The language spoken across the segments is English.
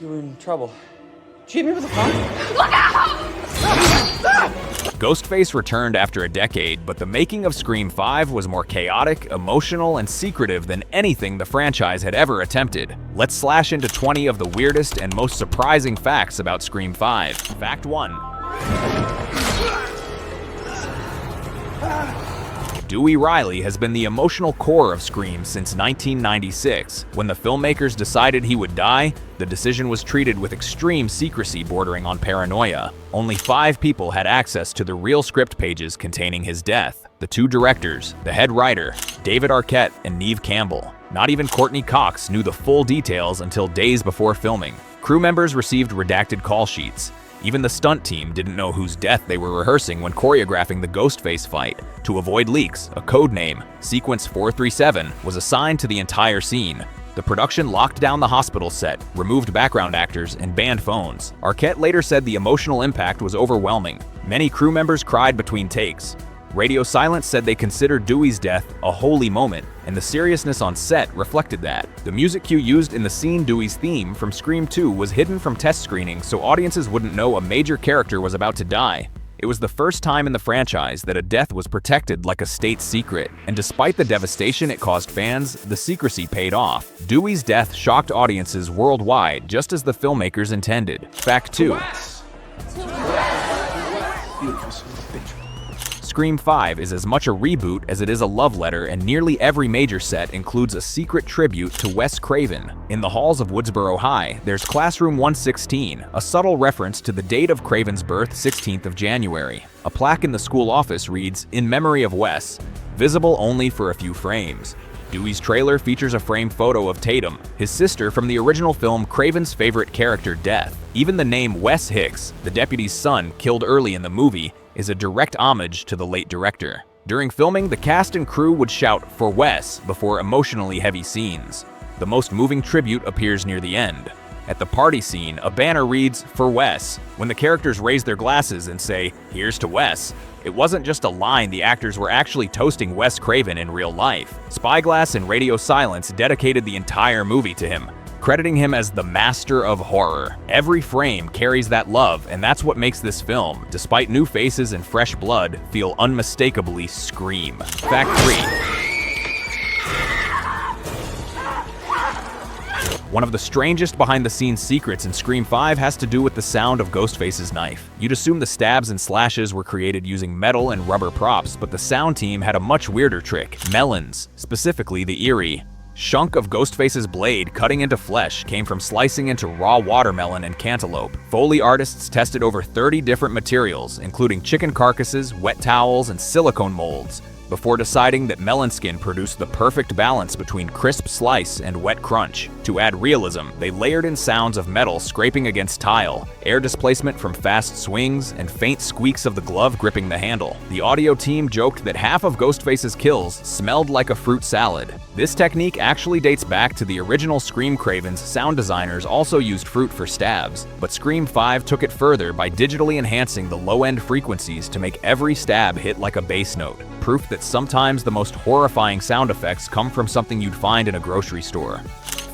You were in trouble. Did you hit me with a phone? Look out! Ghostface returned after a decade, but the making of Scream 5 was more chaotic, emotional, and secretive than anything the franchise had ever attempted. Let's slash into 20 of the weirdest and most surprising facts about Scream 5. Fact 1. Dewey Riley has been the emotional core of Scream since 1996. When the filmmakers decided he would die, the decision was treated with extreme secrecy bordering on paranoia. Only 5 people had access to the real script pages containing his death: the 2 directors, the head writer, David Arquette, and Neve Campbell. Not even Courteney Cox knew the full details until days before filming. Crew members received redacted call sheets. Even the stunt team didn't know whose death they were rehearsing when choreographing the Ghostface fight. To avoid leaks, a code name, Sequence 437, was assigned to the entire scene. The production locked down the hospital set, removed background actors, and banned phones. Arquette later said the emotional impact was overwhelming. Many crew members cried between takes. Radio Silence said they considered Dewey's death a holy moment, and the seriousness on set reflected that. The music cue used in the scene Dewey's theme from Scream 2 was hidden from test screening so audiences wouldn't know a major character was about to die. It was the first time in the franchise that a death was protected like a state secret, and despite the devastation it caused fans, the secrecy paid off. Dewey's death shocked audiences worldwide, just as the filmmakers intended. Fact 2. Scream 5 is as much a reboot as it is a love letter, and nearly every major set includes a secret tribute to Wes Craven. In the halls of Woodsboro High, there's Classroom 116, a subtle reference to the date of Craven's birth, 16th of January. A plaque in the school office reads, "In memory of Wes," visible only for a few frames. Dewey's trailer features a framed photo of Tatum, his sister from the original film Craven's favorite character, Death. Even the name Wes Hicks, the deputy's son killed early in the movie, is a direct homage to the late director. During filming, the cast and crew would shout "for Wes" before emotionally heavy scenes. The most moving tribute appears near the end. At the party scene, a banner reads "for Wes." When the characters raise their glasses and say "here's to Wes," it wasn't just a line, the actors were actually toasting Wes Craven in real life. Spyglass and Radio Silence dedicated the entire movie to him, crediting him as the master of horror. Every frame carries that love, and that's what makes this film, despite new faces and fresh blood, feel unmistakably Scream. Fact 3. One of the strangest behind-the-scenes secrets in Scream 5 has to do with the sound of Ghostface's knife. You'd assume the stabs and slashes were created using metal and rubber props, but the sound team had a much weirder trick: melons, specifically the eerie shunk of Ghostface's blade cutting into flesh came from slicing into raw watermelon and cantaloupe. Foley artists tested over 30 different materials, including chicken carcasses, wet towels, and silicone molds, before deciding that melon skin produced the perfect balance between crisp slice and wet crunch. To add realism, they layered in sounds of metal scraping against tile, air displacement from fast swings, and faint squeaks of the glove gripping the handle. The audio team joked that half of Ghostface's kills smelled like a fruit salad. This technique actually dates back to the original Scream. Craven's sound designers also used fruit for stabs, but Scream 5 took it further by digitally enhancing the low-end frequencies to make every stab hit like a bass note. Proof that sometimes the most horrifying sound effects come from something you'd find in a grocery store.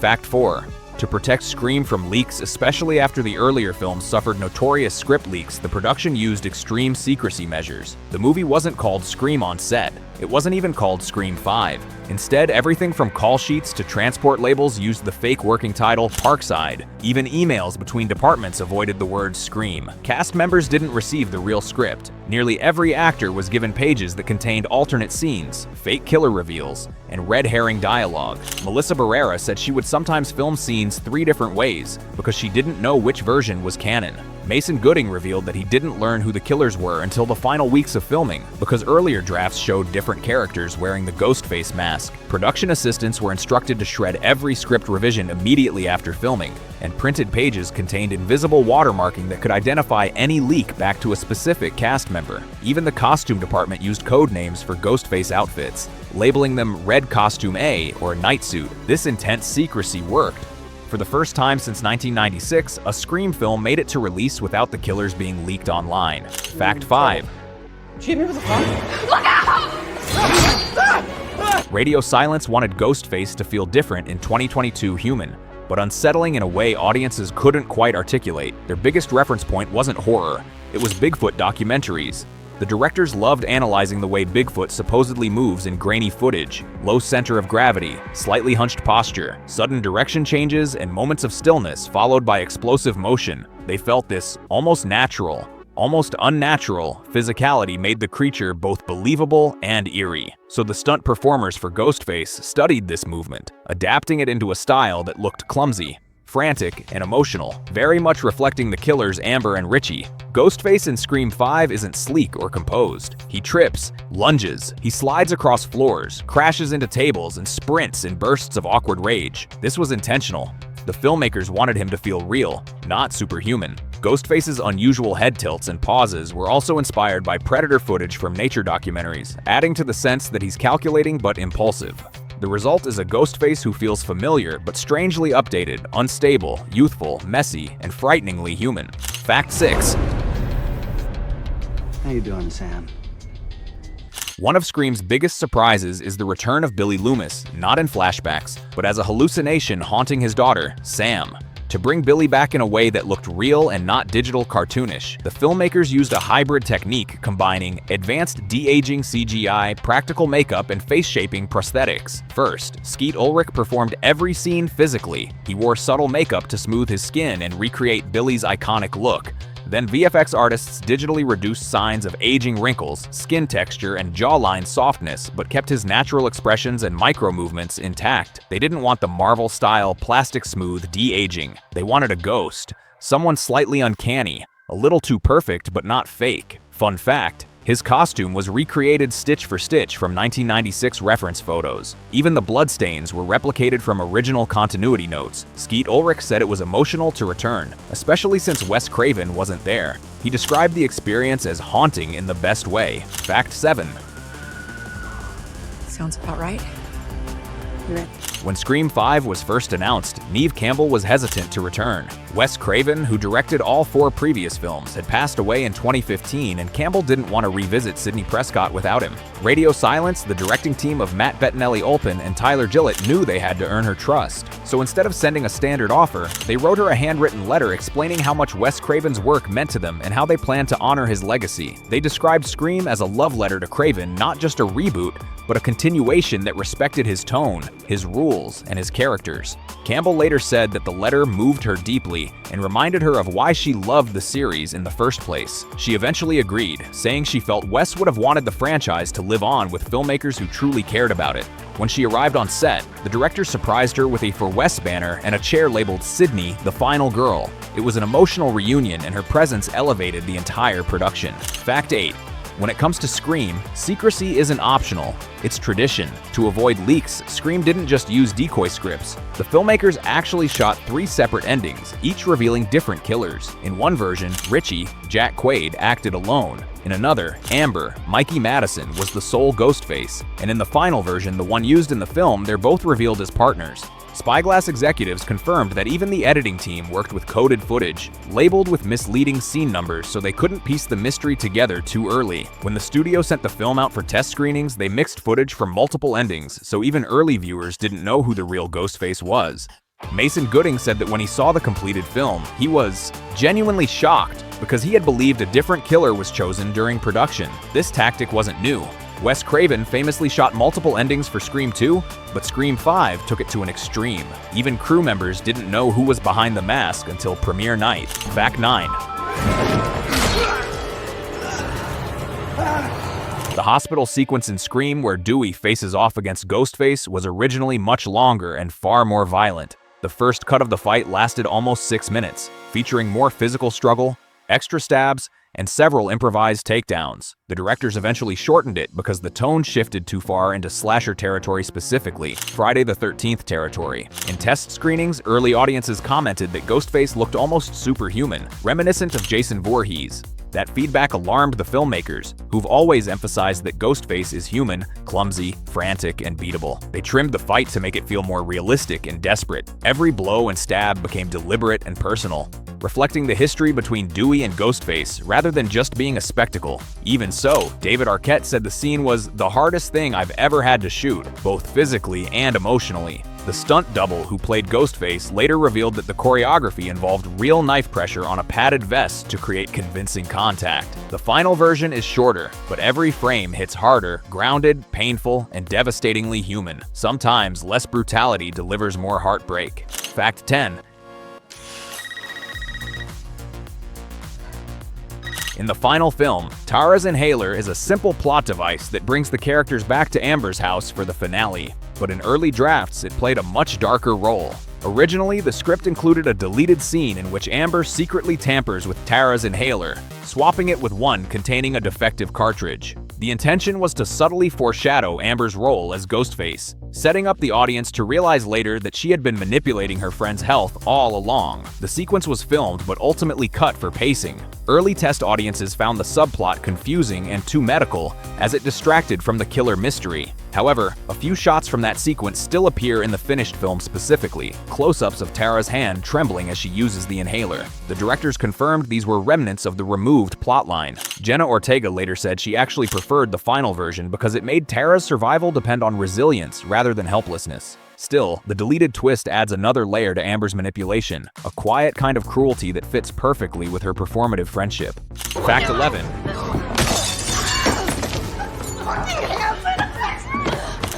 Fact 4. To protect Scream from leaks, especially after the earlier films suffered notorious script leaks, the production used extreme secrecy measures. The movie wasn't called Scream on set. It wasn't even called Scream 5. Instead, everything from call sheets to transport labels used the fake working title Parkside. Even emails between departments avoided the word Scream. Cast members didn't receive the real script. Nearly every actor was given pages that contained alternate scenes, fake killer reveals, and red herring dialogue. Melissa Barrera said she would sometimes film scenes 3 different ways because she didn't know which version was canon. Mason Gooding revealed that he didn't learn who the killers were until the final weeks of filming, because earlier drafts showed different characters wearing the Ghostface mask. Production assistants were instructed to shred every script revision immediately after filming, and printed pages contained invisible watermarking that could identify any leak back to a specific cast member. Even the costume department used code names for Ghostface outfits, labeling them Red Costume A or Night Suit. This intense secrecy worked. For the first time since 1996, a Scream film made it to release without the killers being leaked online. Fact 5. Did you hit me with a phone? Look out! Radio Silence wanted Ghostface to feel different in 2022 human. but unsettling in a way audiences couldn't quite articulate. Their biggest reference point wasn't horror, it was Bigfoot documentaries. The directors loved analyzing the way Bigfoot supposedly moves in grainy footage, low center of gravity, slightly hunched posture, sudden direction changes, and moments of stillness followed by explosive motion. They felt this almost natural, almost unnatural physicality made the creature both believable and eerie. So the stunt performers for Ghostface studied this movement, adapting it into a style that looked clumsy, frantic, and emotional, very much reflecting the killers Amber and Richie. Ghostface in Scream 5 isn't sleek or composed. He trips, lunges, he slides across floors, crashes into tables, and sprints in bursts of awkward rage. This was intentional. The filmmakers wanted him to feel real, not superhuman. Ghostface's unusual head tilts and pauses were also inspired by predator footage from nature documentaries, adding to the sense that he's calculating but impulsive. The result is a Ghostface who feels familiar but strangely updated, unstable, youthful, messy, and frighteningly human. Fact 6. How you doing, Sam? One of Scream's biggest surprises is the return of Billy Loomis, not in flashbacks, but as a hallucination haunting his daughter, Sam. To bring Billy back in a way that looked real and not digital cartoonish, the filmmakers used a hybrid technique combining advanced de-aging CGI, practical makeup, and face-shaping prosthetics. First, Skeet Ulrich performed every scene physically. He wore subtle makeup to smooth his skin and recreate Billy's iconic look. Then VFX artists digitally reduced signs of aging wrinkles, skin texture, and jawline softness, but kept his natural expressions and micro-movements intact. They didn't want the Marvel-style, plastic-smooth de-aging. They wanted a ghost, someone slightly uncanny, a little too perfect but not fake. Fun fact, his costume was recreated stitch for stitch from 1996 reference photos. Even the bloodstains were replicated from original continuity notes. Skeet Ulrich said it was emotional to return, especially since Wes Craven wasn't there. He described the experience as haunting in the best way. Fact 7. Sounds about right. When Scream 5 was first announced, Neve Campbell was hesitant to return. Wes Craven, who directed all 4 previous films, had passed away in 2015, and Campbell didn't want to revisit Sidney Prescott without him. Radio Silence, the directing team of Matt Bettinelli-Olpin and Tyler Gillett, knew they had to earn her trust. So instead of sending a standard offer, they wrote her a handwritten letter explaining how much Wes Craven's work meant to them and how they planned to honor his legacy. They described Scream as a love letter to Craven, not just a reboot, but a continuation that respected his tone, his rules, and his characters. Campbell later said that the letter moved her deeply and reminded her of why she loved the series in the first place. She eventually agreed, saying she felt Wes would have wanted the franchise to live on with filmmakers who truly cared about it. When she arrived on set, the director surprised her with a For Wes banner and a chair labeled Sydney, the Final Girl. It was an emotional reunion, and her presence elevated the entire production. Fact 8. When it comes to Scream, secrecy isn't optional, it's tradition. To avoid leaks, Scream didn't just use decoy scripts. The filmmakers actually shot 3 separate endings, each revealing different killers. In one version, Richie, Jack Quaid, acted alone. In another, Amber, Mikey Madison, was the sole Ghostface. And in the final version, the one used in the film, they're both revealed as partners. Spyglass executives confirmed that even the editing team worked with coded footage, labeled with misleading scene numbers so they couldn't piece the mystery together too early. When the studio sent the film out for test screenings, they mixed footage from multiple endings, so even early viewers didn't know who the real Ghostface was. Mason Gooding said that when he saw the completed film, he was genuinely shocked because he had believed a different killer was chosen during production. This tactic wasn't new. Wes Craven famously shot multiple endings for Scream 2, but Scream 5 took it to an extreme. Even crew members didn't know who was behind the mask until premiere night. Fact 9. The hospital sequence in Scream where Dewey faces off against Ghostface was originally much longer and far more violent. The first cut of the fight lasted almost 6 minutes, featuring more physical struggle, extra stabs, and several improvised takedowns. The directors eventually shortened it because the tone shifted too far into slasher territory, specifically Friday the 13th territory. In test screenings, early audiences commented that Ghostface looked almost superhuman, reminiscent of Jason Voorhees. That feedback alarmed the filmmakers, who've always emphasized that Ghostface is human, clumsy, frantic, and beatable. They trimmed the fight to make it feel more realistic and desperate. Every blow and stab became deliberate and personal, reflecting the history between Dewey and Ghostface rather than just being a spectacle. Even so, David Arquette said the scene was the hardest thing I've ever had to shoot, both physically and emotionally. The stunt double who played Ghostface later revealed that the choreography involved real knife pressure on a padded vest to create convincing contact. The final version is shorter, but every frame hits harder, grounded, painful, and devastatingly human. Sometimes less brutality delivers more heartbreak. Fact 10. In the final film, Tara's inhaler is a simple plot device that brings the characters back to Amber's house for the finale. But in early drafts, it played a much darker role. Originally, the script included a deleted scene in which Amber secretly tampers with Tara's inhaler, swapping it with one containing a defective cartridge. The intention was to subtly foreshadow Amber's role as Ghostface, setting up the audience to realize later that she had been manipulating her friend's health all along. The sequence was filmed but ultimately cut for pacing. Early test audiences found the subplot confusing and too medical, as it distracted from the killer mystery. However, a few shots from that sequence still appear in the finished film specifically, close-ups of Tara's hand trembling as she uses the inhaler. The directors confirmed these were remnants of the removed plotline. Jenna Ortega later said she actually preferred the final version because it made Tara's survival depend on resilience rather than helplessness. Still, the deleted twist adds another layer to Amber's manipulation, a quiet kind of cruelty that fits perfectly with her performative friendship. Fact 11.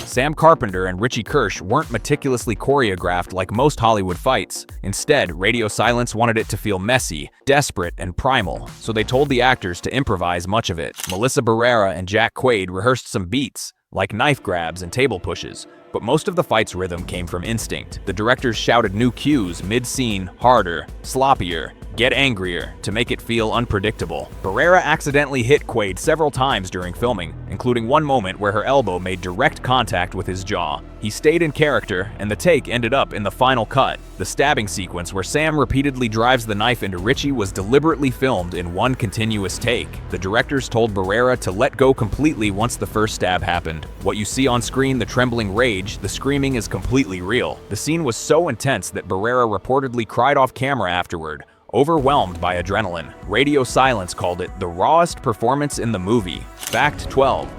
Sam Carpenter and Richie Kirsch weren't meticulously choreographed like most Hollywood fights. Instead, Radio Silence wanted it to feel messy, desperate, and primal, so they told the actors to improvise much of it. Melissa Barrera and Jack Quaid rehearsed some beats, like knife grabs and table pushes, but most of the fight's rhythm came from instinct. The directors shouted new cues mid-scene, harder, sloppier, get angrier, to make it feel unpredictable. Barrera accidentally hit Quaid several times during filming, including one moment where her elbow made direct contact with his jaw. He stayed in character, and the take ended up in the final cut. The stabbing sequence where Sam repeatedly drives the knife into Richie was deliberately filmed in one continuous take. The directors told Barrera to let go completely once the first stab happened. What you see on screen, the trembling rage, the screaming, is completely real. The scene was so intense that Barrera reportedly cried off camera afterward, overwhelmed by adrenaline. Radio Silence called it the rawest performance in the movie. Fact 12.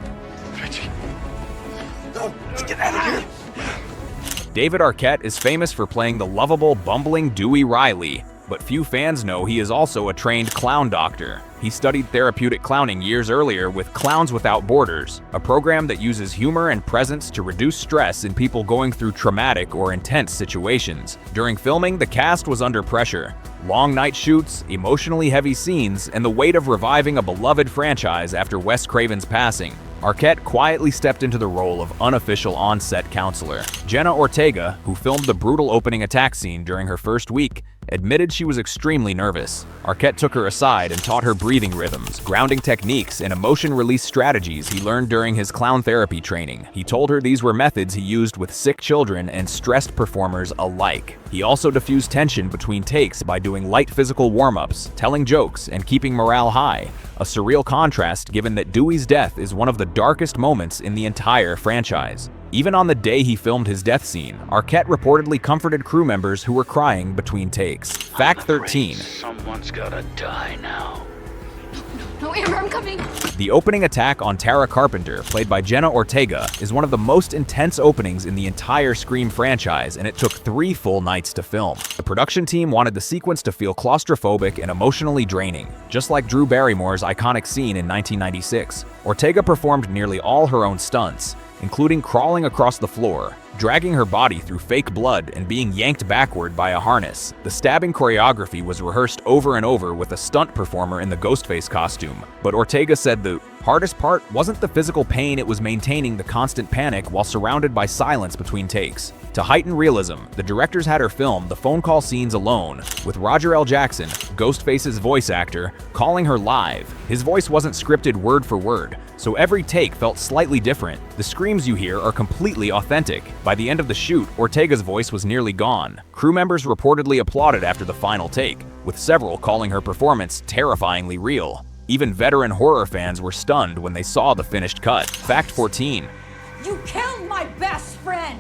Richie. No, let's get out of here. David Arquette is famous for playing the lovable, bumbling Dewey Riley, but few fans know he is also a trained clown doctor. He studied therapeutic clowning years earlier with Clowns Without Borders, a program that uses humor and presence to reduce stress in people going through traumatic or intense situations. During filming, the cast was under pressure. Long night shoots, emotionally heavy scenes, and the weight of reviving a beloved franchise after Wes Craven's passing. Arquette quietly stepped into the role of unofficial on-set counselor. Jenna Ortega, who filmed the brutal opening attack scene during her first week, admitted she was extremely nervous. Arquette took her aside and taught her breathing rhythms, grounding techniques, and emotion release strategies he learned during his clown therapy training. He told her these were methods he used with sick children and stressed performers alike. He also diffused tension between takes by doing light physical warm-ups, telling jokes, and keeping morale high. A surreal contrast given that Dewey's death is one of the darkest moments in the entire franchise. Even on the day he filmed his death scene, Arquette reportedly comforted crew members who were crying between takes. Fact 13. Someone's gotta die now. No, Amber, I'm coming. The opening attack on Tara Carpenter, played by Jenna Ortega, is one of the most intense openings in the entire Scream franchise, and it took 3 full nights to film. The production team wanted the sequence to feel claustrophobic and emotionally draining, just like Drew Barrymore's iconic scene in 1996. Ortega performed nearly all her own stunts, including crawling across the floor, dragging her body through fake blood, and being yanked backward by a harness. The stabbing choreography was rehearsed over and over with a stunt performer in the Ghostface costume, but Ortega said the hardest part wasn't the physical pain, it was maintaining the constant panic while surrounded by silence between takes. To heighten realism, the directors had her film the phone call scenes alone, with Roger L. Jackson, Ghostface's voice actor, calling her live. His voice wasn't scripted word for word, so every take felt slightly different. The screams you hear are completely authentic. By the end of the shoot, Ortega's voice was nearly gone. Crew members reportedly applauded after the final take, with several calling her performance terrifyingly real. Even veteran horror fans were stunned when they saw the finished cut. Fact 14. You killed my best friend!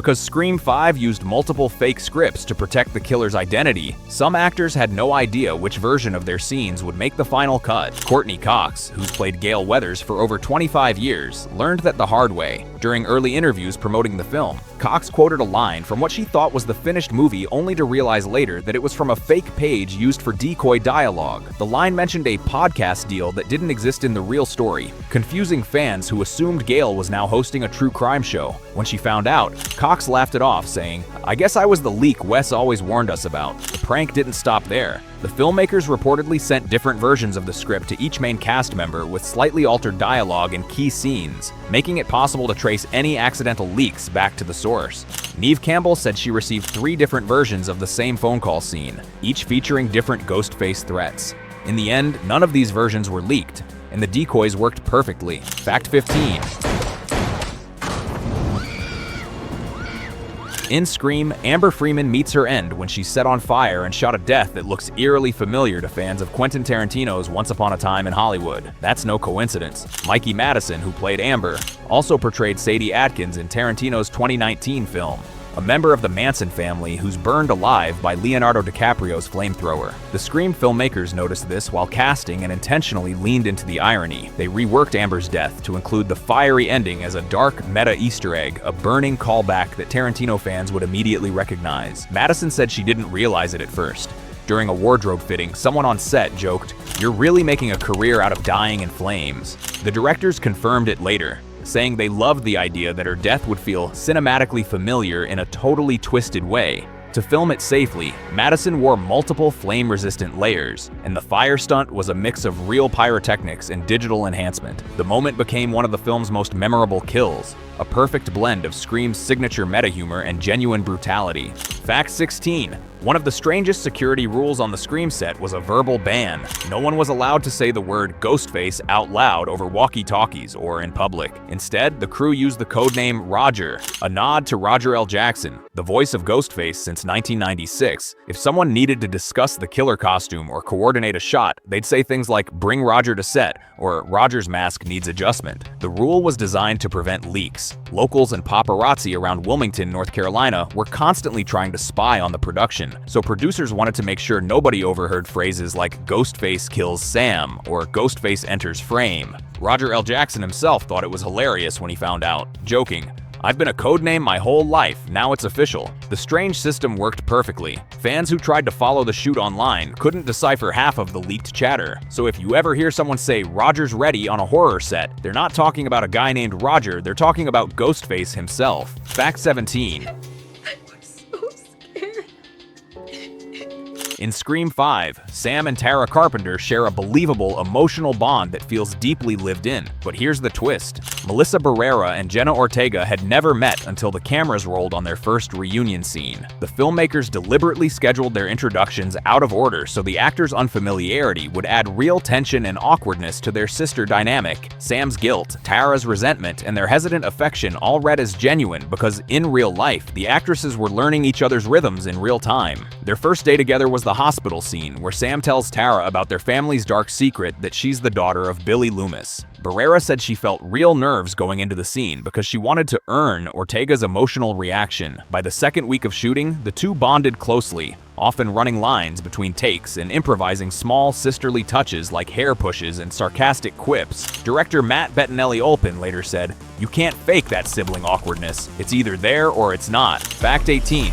Because Scream 5 used multiple fake scripts to protect the killer's identity, some actors had no idea which version of their scenes would make the final cut. Courteney Cox, who's played Gale Weathers for over 25 years, learned that the hard way. During early interviews promoting the film, Cox quoted a line from what she thought was the finished movie only to realize later that it was from a fake page used for decoy dialogue. The line mentioned a podcast deal that didn't exist in the real story, confusing fans who assumed Gale was now hosting a true crime show. When she found out, Cox laughed it off, saying, "I guess I was the leak Wes always warned us about." The prank didn't stop there. The filmmakers reportedly sent different versions of the script to each main cast member with slightly altered dialogue and key scenes, making it possible to trace any accidental leaks back to the source. Neve Campbell said she received 3 different versions of the same phone call scene, each featuring different Ghostface threats. In the end, none of these versions were leaked, and the decoys worked perfectly. Fact 15. In Scream, Amber Freeman meets her end when she's set on fire and shot a death that looks eerily familiar to fans of Quentin Tarantino's Once Upon a Time in Hollywood. That's no coincidence. Mikey Madison, who played Amber, also portrayed Sadie Atkins in Tarantino's 2019 film, a member of the Manson family who's burned alive by Leonardo DiCaprio's flamethrower. The Scream filmmakers noticed this while casting and intentionally leaned into the irony. They reworked Amber's death to include the fiery ending as a dark meta Easter egg, a burning callback that Tarantino fans would immediately recognize. Madison said she didn't realize it at first. During a wardrobe fitting, someone on set joked, "You're really making a career out of dying in flames." The directors confirmed it later, saying they loved the idea that her death would feel cinematically familiar in a totally twisted way. To film it safely, Madison wore multiple flame-resistant layers, and the fire stunt was a mix of real pyrotechnics and digital enhancement. The moment became one of the film's most memorable kills, a perfect blend of Scream's signature meta-humor and genuine brutality. Fact 16. One of the strangest security rules on the Scream set was a verbal ban. No one was allowed to say the word Ghostface out loud over walkie-talkies or in public. Instead, the crew used the codename Roger, a nod to Roger L. Jackson, the voice of Ghostface since 1996. If someone needed to discuss the killer costume or coordinate a shot, they'd say things like, "Bring Roger to set," or "Roger's mask needs adjustment." The rule was designed to prevent leaks. Locals and paparazzi around Wilmington, North Carolina were constantly trying to spy on the production, so producers wanted to make sure nobody overheard phrases like "Ghostface kills Sam" or "Ghostface enters frame." Roger L. Jackson himself thought it was hilarious when he found out, joking, "I've been a codename my whole life, now it's official." The strange system worked perfectly. Fans who tried to follow the shoot online couldn't decipher half of the leaked chatter. So if you ever hear someone say "Roger's ready" on a horror set, they're not talking about a guy named Roger, they're talking about Ghostface himself. Fact 17. In Scream 5, Sam and Tara Carpenter share a believable, emotional bond that feels deeply lived in. But here's the twist. Melissa Barrera and Jenna Ortega had never met until the cameras rolled on their first reunion scene. The filmmakers deliberately scheduled their introductions out of order so the actors' unfamiliarity would add real tension and awkwardness to their sister dynamic. Sam's guilt, Tara's resentment, and their hesitant affection all read as genuine because in real life, the actresses were learning each other's rhythms in real time. Their first day together was the hospital scene where Sam tells Tara about their family's dark secret that she's the daughter of Billy Loomis. Barrera said she felt real nerves going into the scene because she wanted to earn Ortega's emotional reaction. By the second week of shooting, the two bonded closely, often running lines between takes and improvising small sisterly touches like hair pushes and sarcastic quips. Director Matt Bettinelli-Olpin later said, "You can't fake that sibling awkwardness. It's either there or it's not." Fact 18.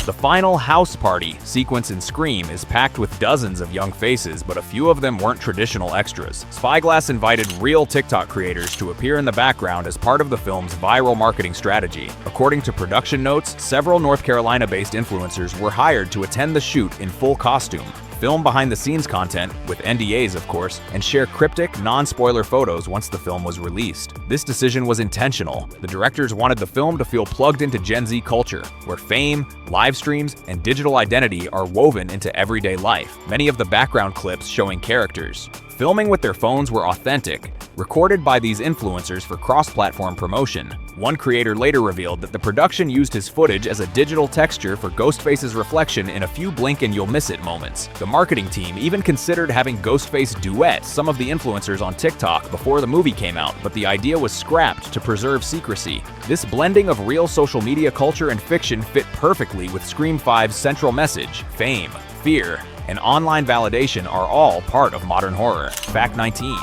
The final house party sequence in Scream is packed with dozens of young faces, but a few of them weren't traditional extras. Spyglass invited real TikTok creators to appear in the background as part of the film's viral marketing strategy. According to production notes, several North Carolina-based influencers were hired to attend the shoot in full costume, film behind-the-scenes content, with NDAs of course, and share cryptic, non-spoiler photos once the film was released. This decision was intentional. The directors wanted the film to feel plugged into Gen Z culture, where fame, live streams, and digital identity are woven into everyday life. Many of the background clips showing characters filming with their phones were authentic, recorded by these influencers for cross-platform promotion. One creator later revealed that the production used his footage as a digital texture for Ghostface's reflection in a few blink-and-you'll-miss-it moments. The marketing team even considered having Ghostface duet some of the influencers on TikTok before the movie came out, but the idea was scrapped to preserve secrecy. This blending of real social media culture and fiction fit perfectly with Scream 5's central message: fame, fear, and online validation are all part of modern horror. Fact 19.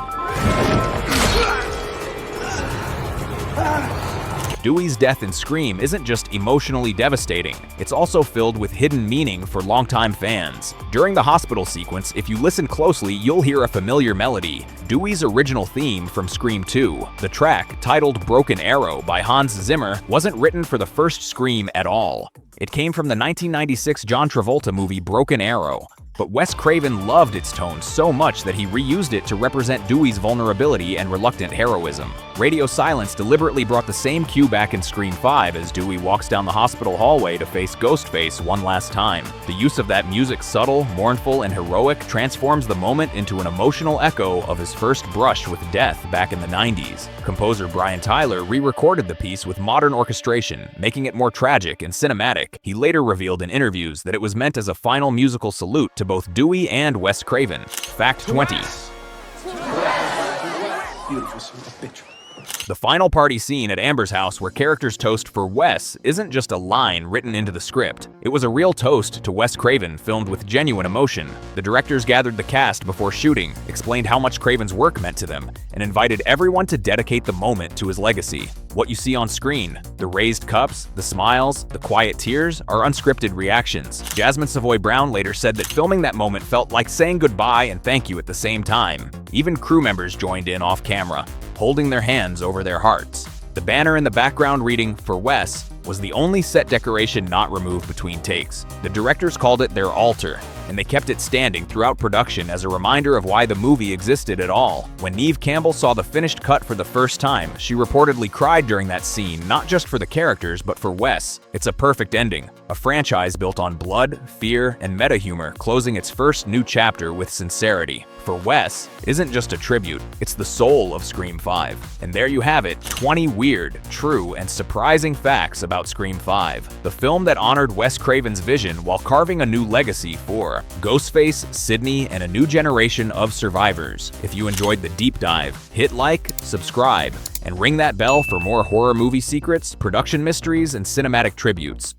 Dewey's death in Scream isn't just emotionally devastating, it's also filled with hidden meaning for longtime fans. During the hospital sequence, if you listen closely, you'll hear a familiar melody, Dewey's original theme from Scream 2. The track, titled Broken Arrow by Hans Zimmer, wasn't written for the first Scream at all. It came from the 1996 John Travolta movie Broken Arrow. But Wes Craven loved its tone so much that he reused it to represent Dewey's vulnerability and reluctant heroism. Radio silence deliberately brought the same cue back in Scream 5 as Dewey walks down the hospital hallway to face Ghostface one last time. The use of that music, subtle, mournful, and heroic, transforms the moment into an emotional echo of his first brush with death back in the 90s. Composer Brian Tyler re-recorded the piece with modern orchestration, making it more tragic and cinematic. He later revealed in interviews that it was meant as a final musical salute to both Dewey and Wes Craven. Fact 20. Beautiful son of a bitch. The final party scene at Amber's house where characters toast for Wes isn't just a line written into the script. It was a real toast to Wes Craven, filmed with genuine emotion. The directors gathered the cast before shooting, explained how much Craven's work meant to them, and invited everyone to dedicate the moment to his legacy. What you see on screen, the raised cups, the smiles, the quiet tears, are unscripted reactions. Jasmine Savoy Brown later said that filming that moment felt like saying goodbye and thank you at the same time. Even crew members joined in off camera, holding their hands over their hearts. The banner in the background reading, "For Wes," was the only set decoration not removed between takes. The directors called it their altar, and they kept it standing throughout production as a reminder of why the movie existed at all. When Neve Campbell saw the finished cut for the first time, she reportedly cried during that scene, not just for the characters, but for Wes. It's a perfect ending. A franchise built on blood, fear, and meta-humor, closing its first new chapter with sincerity. For Wes isn't just a tribute, it's the soul of Scream 5. And there you have it, 20 weird, true, and surprising facts about Scream 5. The film that honored Wes Craven's vision while carving a new legacy for Ghostface, Sydney, and a new generation of survivors. If you enjoyed the deep dive, hit like, subscribe, and ring that bell for more horror movie secrets, production mysteries, and cinematic tributes.